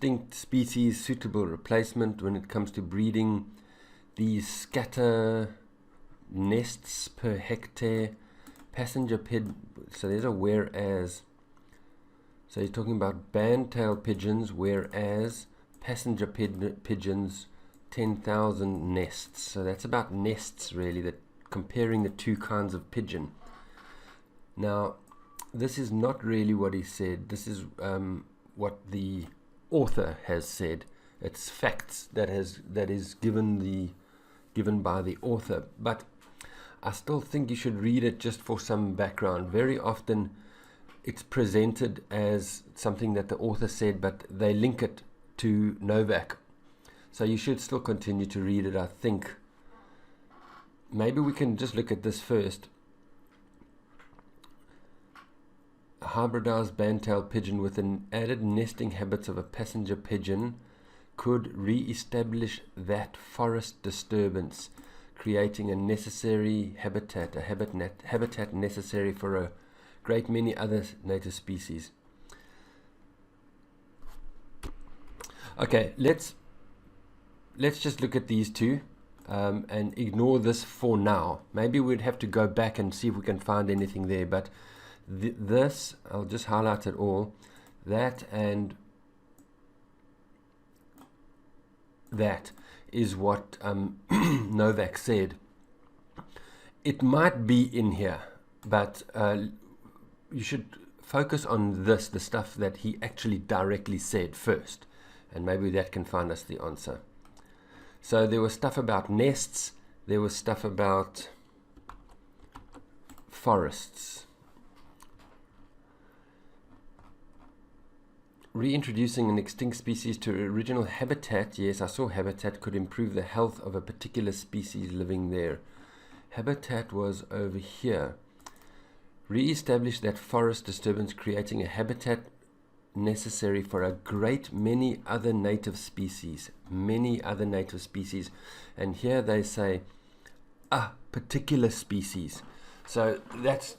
extinct species suitable replacement when it comes to breeding. These scatter nests per hectare. Passenger pigeon, so there's a whereas. So you're talking about band-tailed pigeons, whereas passenger pigeons, 10,000 nests. So that's about nests really, that comparing the two kinds of pigeon. Now, this is not really what he said. This is what the author has said. It's facts that is given by the author. But I still think you should read it just for some background. Very often it's presented as something that the author said, but they link it to Novak. So you should still continue to read it, I think. Maybe we can just look at this first. A hybridized band-tailed pigeon with an added nesting habits of a passenger pigeon could re-establish that forest disturbance, creating a necessary habitat, habitat necessary for a great many other native species. Okay, let's just look at these two and ignore this for now. Maybe we'd have to go back and see if we can find anything there, but this, I'll just highlight it all. That and that is what Novak said. It might be in here, but you should focus on this, the stuff that he actually directly said first, and maybe that can find us the answer. So there was stuff about nests, there was stuff about forests. Reintroducing an extinct species to original habitat. Yes, I saw habitat could improve the health of a particular species living there. Habitat was over here. Re-establish that forest disturbance, creating a habitat necessary for a great many other native species. Many other native species. And here they say a particular species. So that's,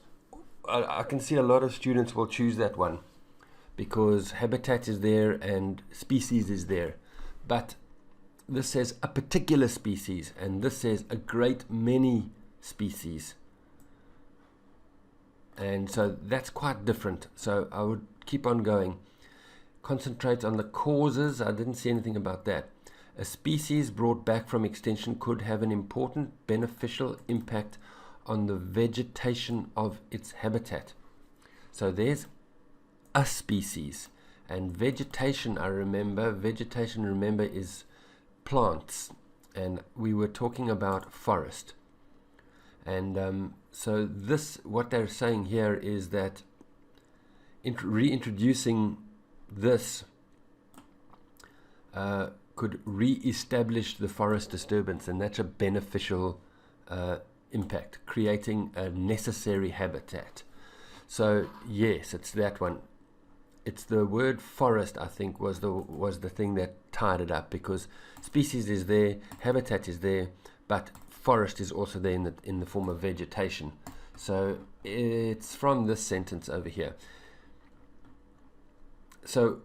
I can see a lot of students will choose that one, because habitat is there and species is there. But this says a particular species, and this says a great many species. And so that's quite different. So I would keep on going. Concentrate on the causes. I didn't see anything about that. A species brought back from extinction could have an important beneficial impact on the vegetation of its habitat. So there's a species, and vegetation, remember is plants, and we were talking about forest. And so this, what they're saying here is that reintroducing this could re-establish the forest disturbance, and that's a beneficial impact, creating a necessary habitat. So yes, it's that one. It's the word forest, I think, was the thing that tied it up, because species is there, habitat is there, but forest is also there in the form of vegetation. So it's from this sentence over here. So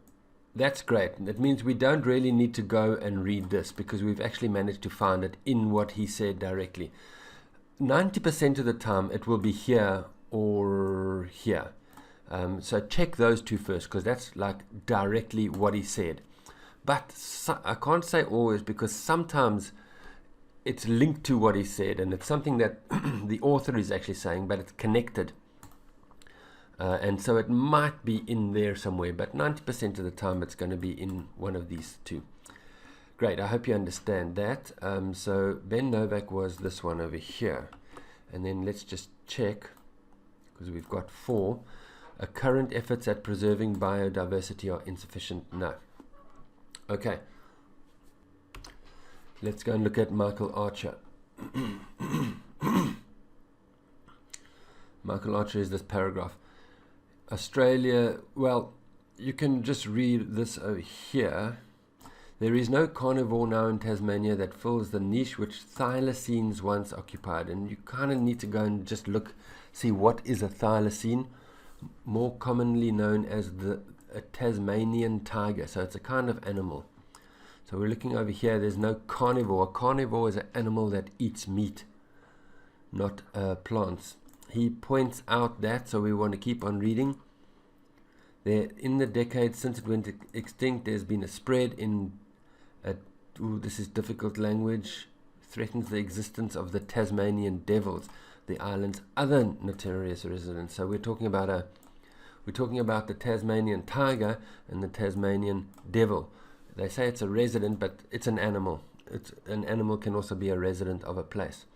that's great. That means we don't really need to go and read this, because we've actually managed to find it in what he said directly. 90% of the time it will be here or here. So check those two first, because that's like directly what he said. But I can't say always, because sometimes it's linked to what he said, and it's something that the author is actually saying, but it's connected. And so it might be in there somewhere, but 90% of the time it's going to be in one of these two. Great, I hope you understand that. So Ben Novak was this one over here. And then let's just check, because we've got 4. Current efforts at preserving biodiversity are insufficient. No. Okay. Let's go and look at Michael Archer. Michael Archer is this paragraph. Australia, well, you can just read this over here. There is no carnivore now in Tasmania that fills the niche which thylacines once occupied. And you kind of need to go and just look, see what is a thylacine, more commonly known as a Tasmanian tiger. So it's a kind of animal. So we're looking over here. There's no carnivore. A carnivore is an animal that eats meat, not plants. He points out that, so we want to keep on reading. There, in the decades since it went extinct, there's been a spread in this is difficult language, threatens the existence of the Tasmanian devils, the island's other notorious residents. So we're talking about the Tasmanian tiger and the Tasmanian devil. They say it's a resident, but it's an animal. An animal can also be a resident of a place.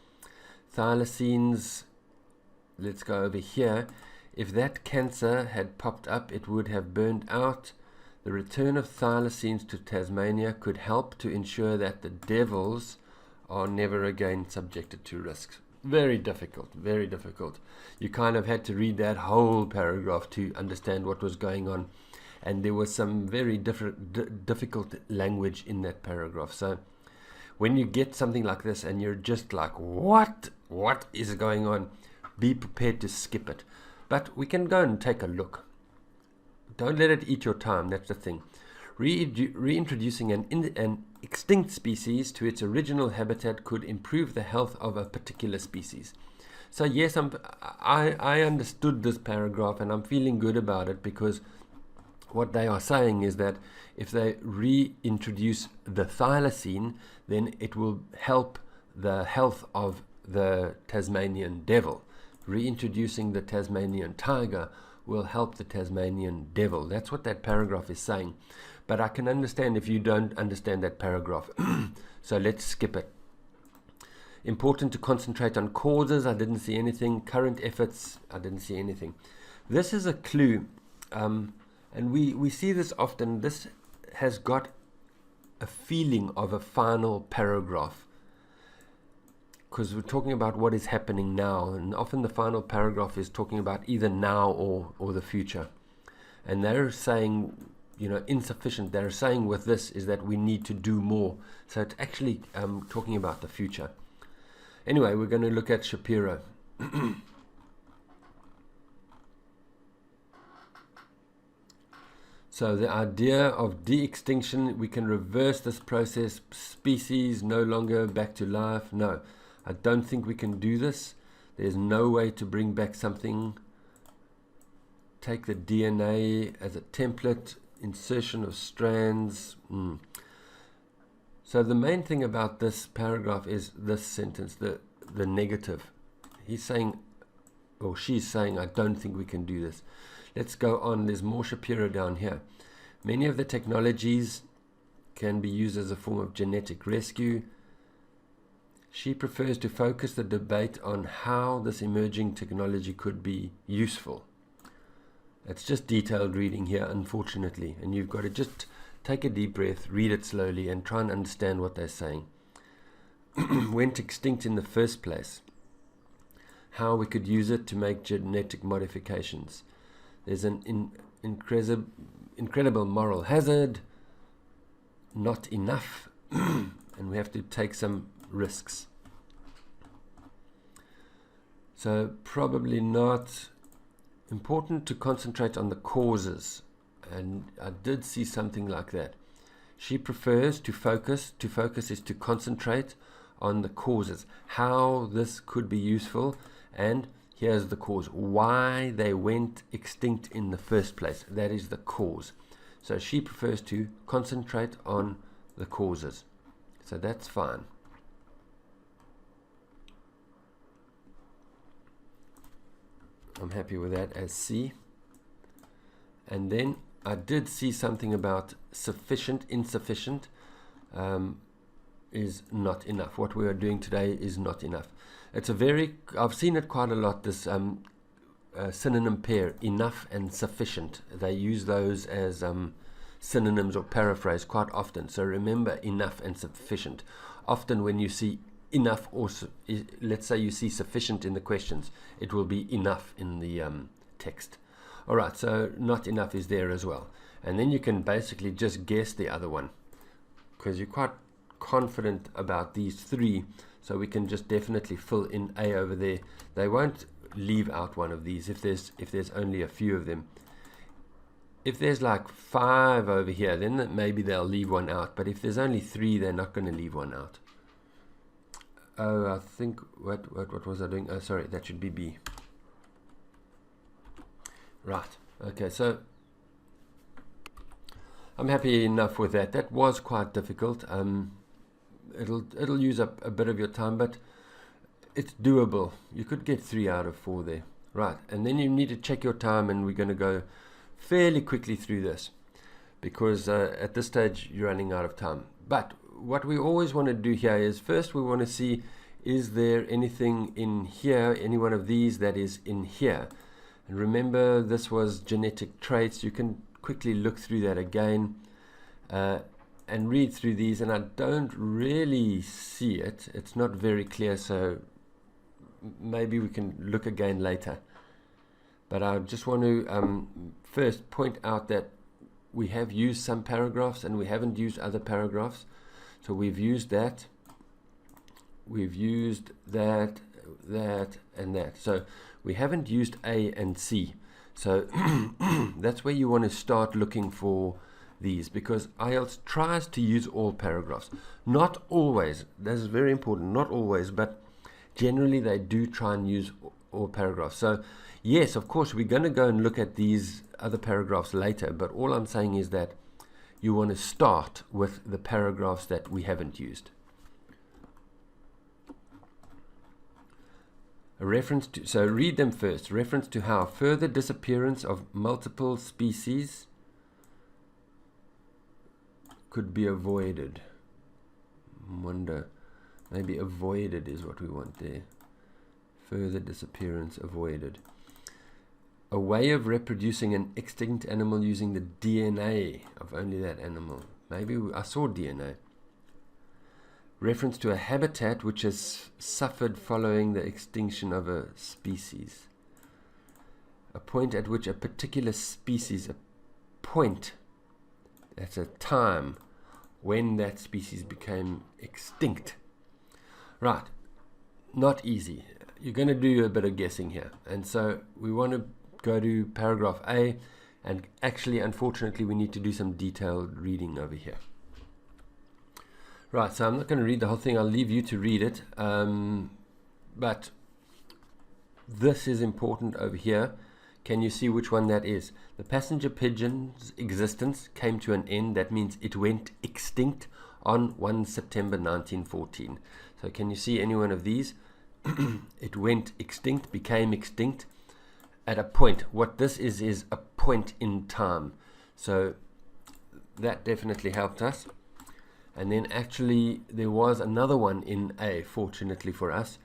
Thylacines, let's go over here. If that cancer had popped up, it would have burned out. The return of thylacines to Tasmania could help to ensure that the devils are never again subjected to risks. Very difficult, very difficult. You kind of had to read that whole paragraph to understand what was going on. And there was some very difficult language in that paragraph. So when you get something like this and you're just like, what is going on? Be prepared to skip it. But we can go and take a look. Don't let it eat your time, that's the thing. Reintroducing an extinct species to its original habitat could improve the health of a particular species. So yes, I understood this paragraph and I'm feeling good about it, because what they are saying is that if they reintroduce the thylacine, then it will help the health of the Tasmanian devil. Reintroducing the Tasmanian tiger will help the Tasmanian devil. That's what that paragraph is saying. But I can understand if you don't understand that paragraph. So let's skip it. Important to concentrate on causes. I didn't see anything. Current efforts. I didn't see anything. This is a clue. And we see this often. This has got a feeling of a final paragraph, because we're talking about what is happening now, and often the final paragraph is talking about either now or the future. And they're saying, insufficient. They're saying with this is that we need to do more. So it's actually talking about the future. Anyway, we're going to look at Shapiro. So the idea of de-extinction, we can reverse this process. Species no longer back to life. No, I don't think we can do this. There's no way to bring back something. Take the DNA as a template, insertion of strands. So the main thing about this paragraph is this sentence, the negative. He's saying, or she's saying, I don't think we can do this. Let's go on. There's more Shapiro down here. Many of the technologies can be used as a form of genetic rescue. She prefers to focus the debate on how this emerging technology could be useful. It's just detailed reading here, unfortunately, and you've got to just take a deep breath, read it slowly, and try and understand what they're saying. Went extinct in the first place. How we could use it to make genetic modifications. There's an incredible moral hazard. Not enough. And we have to take some risks. So probably not. Important to concentrate on the causes. And I did see something like that. She prefers to focus. To focus is to concentrate on the causes. How this could be useful. And here's the cause. Why they went extinct in the first place. That is the cause. So she prefers to concentrate on the causes. So that's fine. I'm happy with that as C. And then I did see something about sufficient, insufficient is not enough. What we are doing today is not enough. It's I've seen it quite a lot, this synonym pair, enough and sufficient. They use those as synonyms or paraphrase quite often. So remember enough and sufficient. Often when you see enough, or let's say you see sufficient in the questions, it will be enough in the text. All right, so not enough is there as well. And then you can basically just guess the other one, because you're quite confident about these three, so we can just definitely fill in A over there. They won't leave out one of these if there's only a few of them. if there's like 5 over here, then maybe they'll leave one out. But if there's only 3, they're not going to leave one out. Oh, I think, what was I doing? Oh, sorry, that should be B. Right. Okay, so I'm happy enough with that. That was quite difficult. It'll use up a bit of your time, but it's doable. You could get 3 out of 4 there. Right, and then you need to check your time, and we're going to go fairly quickly through this because at this stage you're running out of time. But what we always want to do here is first we want to see, is there anything in here, any one of these that is in here? And remember, this was genetic traits. You can quickly look through that again and read through these, and I don't really see it. It's not very clear, so maybe we can look again later. But I just want to first point out that we have used some paragraphs and we haven't used other paragraphs. So we've used that, we've used that, and that. So we haven't used A and C. So that's where you want to start looking for these, because IELTS tries to use all paragraphs. Not always, that is very important, not always, but generally they do try and use all paragraphs. So yes, of course, we're going to go and look at these other paragraphs later, but all I'm saying is that you want to start with the paragraphs that we haven't used. A reference to, so read them first. Reference to how further disappearance of multiple species could be avoided. Wonder, maybe avoided is what we want there. Further disappearance avoided. A way of reproducing an extinct animal using the DNA of only that animal. Maybe I saw DNA. Reference to a habitat which has suffered following the extinction of a species. A point at which a particular species, a point, that's a time when that species became extinct. Right, not easy. You're going to do a bit of guessing here. And so we want to go to paragraph A, and actually, unfortunately, we need to do some detailed reading over here. Right, so I'm not going to read the whole thing. I'll leave you to read it. But this is important over here. Can you see which one that is? The passenger pigeon's existence came to an end. That means it went extinct on 1 September 1914. So can you see any one of these? It went extinct, became extinct at a point. What this is a point in time. So that definitely helped us. And then actually there was another one in A, fortunately for us.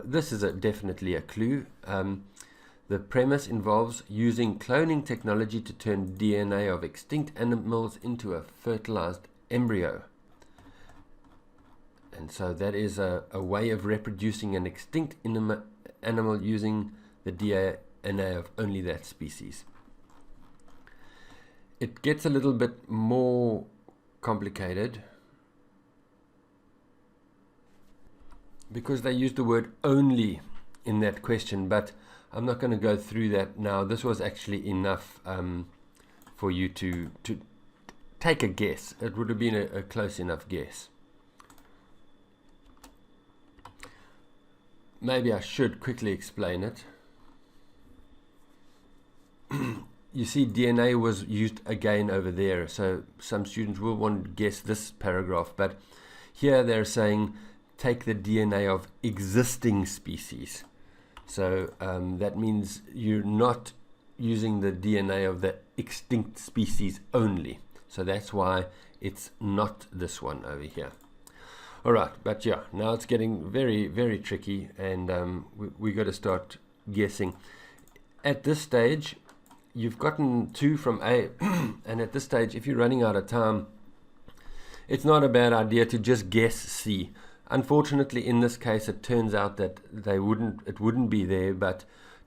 This is definitely a clue. The premise involves using cloning technology to turn DNA of extinct animals into a fertilized embryo. And so that is a way of reproducing an extinct animal using the DNA of only that species. It gets a little bit more complicated because they use the word only in that question, but I'm not going to go through that now. This was actually enough for you to take a guess. It would have been a close enough guess. Maybe I should quickly explain it. You see, DNA was used again over there, so some students will want to guess this paragraph, but here they're saying take the DNA of existing species. So that means you're not using the DNA of the extinct species only. So that's why it's not this one over here. All right, but yeah, now it's getting very, very tricky, and we got to start guessing. At this stage, you've gotten 2 from A, and at this stage, if you're running out of time, it's not a bad idea to just guess C. Unfortunately, in this case, it turns out that it wouldn't be there, but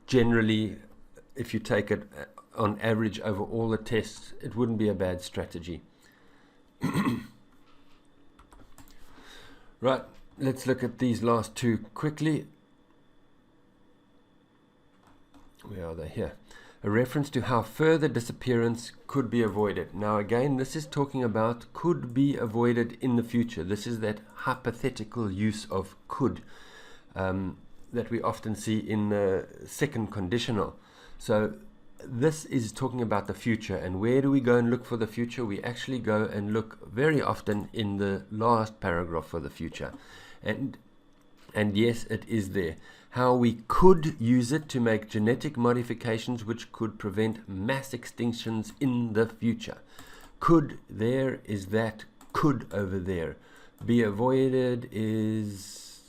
generally, if you take it on average over all the tests, it wouldn't be a bad strategy. Right, let's look at these last 2 quickly. Where are they? Here. a reference to how further disappearance could be avoided. Now again, this is talking about could be avoided in the future. This is that hypothetical use of could that we often see in the second conditional. So this is talking about the future, and where do we go and look for the future? We actually go and look very often in the last paragraph for the future, and yes, it is there. How we could use it to make genetic modifications which could prevent mass extinctions in the future. Could, there is that could over there. Be avoided is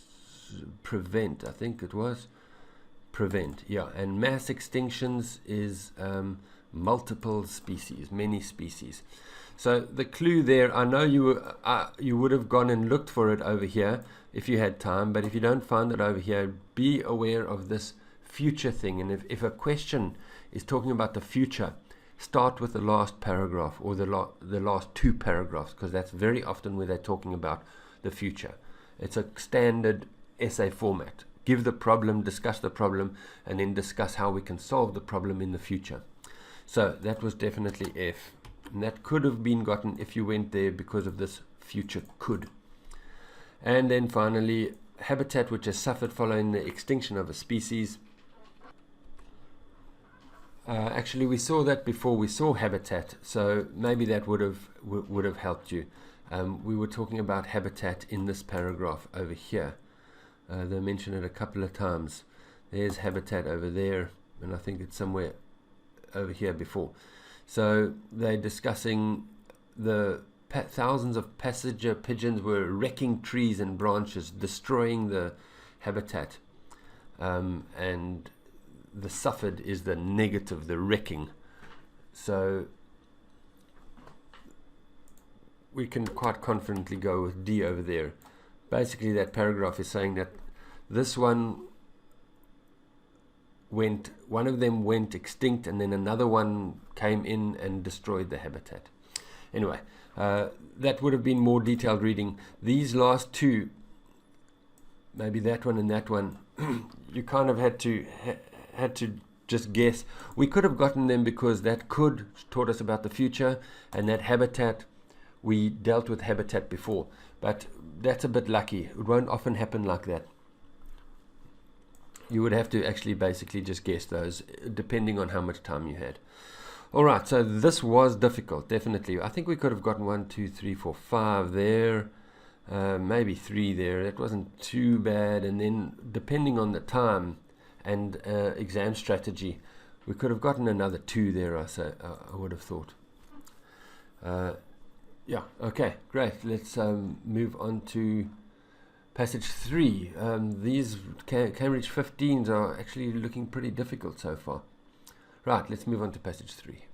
prevent, I think it was. Prevent, yeah. And mass extinctions is multiple species, many species. So the clue there, I know you would have gone and looked for it over here if you had time, but if you don't find it over here, be aware of this future thing. And if a question is talking about the future, start with the last paragraph or the last two paragraphs, because that's very often where they're talking about the future. It's a standard essay format. Give the problem, discuss the problem, and then discuss how we can solve the problem in the future. So that was definitely F. And that could have been gotten if you went there because of this future could. And then finally, habitat which has suffered following the extinction of a species. Actually, we saw that before we saw habitat, so maybe that would have helped you. We were talking about habitat in this paragraph over here. They mention it a couple of times. There's habitat over there, and I think it's somewhere over here before. So they're discussing the thousands of passenger pigeons were wrecking trees and branches, destroying the habitat, and the suffered is the negative, the wrecking. So we can quite confidently go with D over there. Basically that paragraph is saying that this one of them went extinct, and then another one came in and destroyed the habitat. Anyway, that would have been more detailed reading. These last two, maybe that one and that one, you kind of had to just guess. We could have gotten them because that could taught us about the future, and that habitat, we dealt with habitat before, but that's a bit lucky. It won't often happen like that. You would have to actually basically just guess those depending on how much time you had. Alright, so this was difficult, definitely. I think we could have gotten 1, 2, 3, 4, 5 there, maybe 3 there. That wasn't too bad. And then depending on the time and exam strategy, we could have gotten another 2 there, I would have thought. Yeah, okay, great. Let's move on to passage 3. These Cambridge 15s are actually looking pretty difficult so far. Right, let's move on to passage 3.